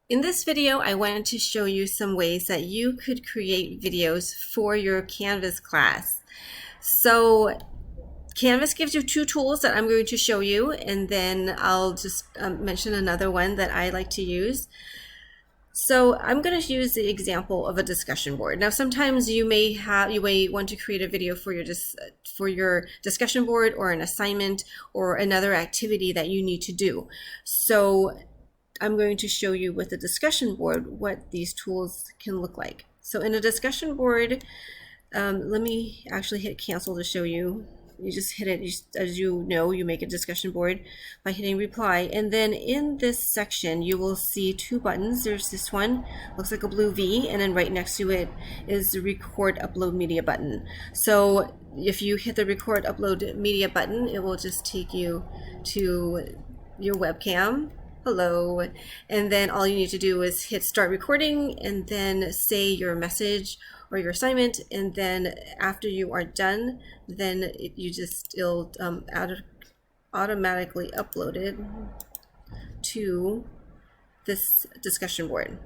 In this video, I wanted to show you some ways that you could create videos for your Canvas class. So Canvas gives you two tools that I'm going to show you, and then I'll just mention another one that I like to use. So I'm going to use the example of a discussion board. Now, sometimes you may want to create a video for your discussion board or an assignment or another activity that you need to do. So I'm going to show you with the discussion board what these tools can look like. So in a discussion board, let me actually hit cancel to show you. You just hit it, as you know, you make a discussion board by hitting reply. And then in this section, you will see two buttons. There's this one, looks like a blue V, and then right next to it is the record upload media button. So if you hit the record upload media button, it will just take you to your webcam. Hello, and then all you need to do is hit start recording and then say your message or your assignment, and then after you are done, then it'll automatically upload it to this discussion board.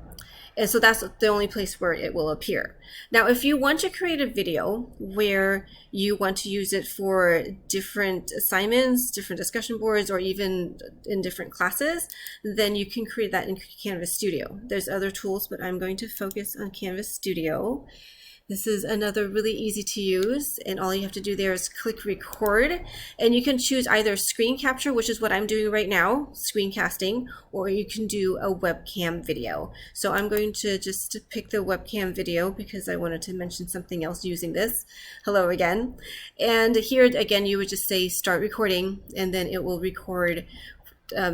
And so that's the only place where it will appear. Now, if you want to create a video where you want to use it for different assignments, different discussion boards, or even in different classes, then you can create that in Canvas Studio. There's other tools, but I'm going to focus on Canvas Studio. This is another really easy to use, and all you have to do there is click record, and you can choose either screen capture, which is what I'm doing right now, screencasting, or you can do a webcam video. So I'm going to just pick the webcam video because I wanted to mention something else using this. Hello again. And here again, you would just say start recording, and then it will record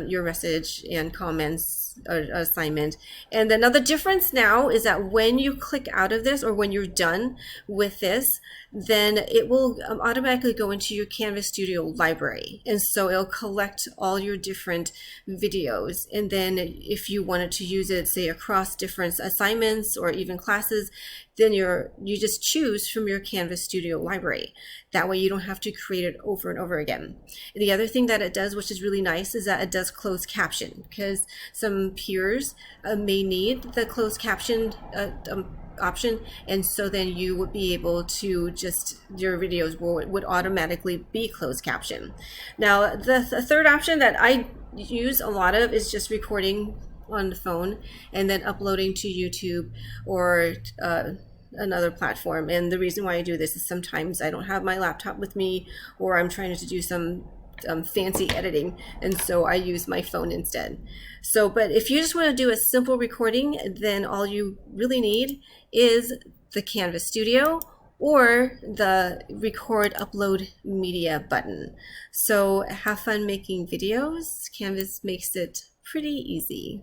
your message and comments or assignment. And then now the difference now is that when you click out of this, or when you're done with this, then it will automatically go into your Canvas Studio library. And so it'll collect all your different videos. And then if you wanted to use it, say, across different assignments or even classes, then you just choose from your Canvas Studio library. That way you don't have to create it over and over again. And the other thing that it does, which is really nice, is that it does closed caption, because some peers may need the closed caption option, and so then you would be able to your videos would automatically be closed caption. Now the third option that I use a lot of is just recording on the phone and then uploading to YouTube or another platform. And the reason why I do this is sometimes I don't have my laptop with me, or I'm trying to do some fancy editing, and so I use my phone instead. So, but if you just want to do a simple recording, then all you really need is the Canvas Studio or the record upload media button. So have fun making videos. Canvas makes it pretty easy.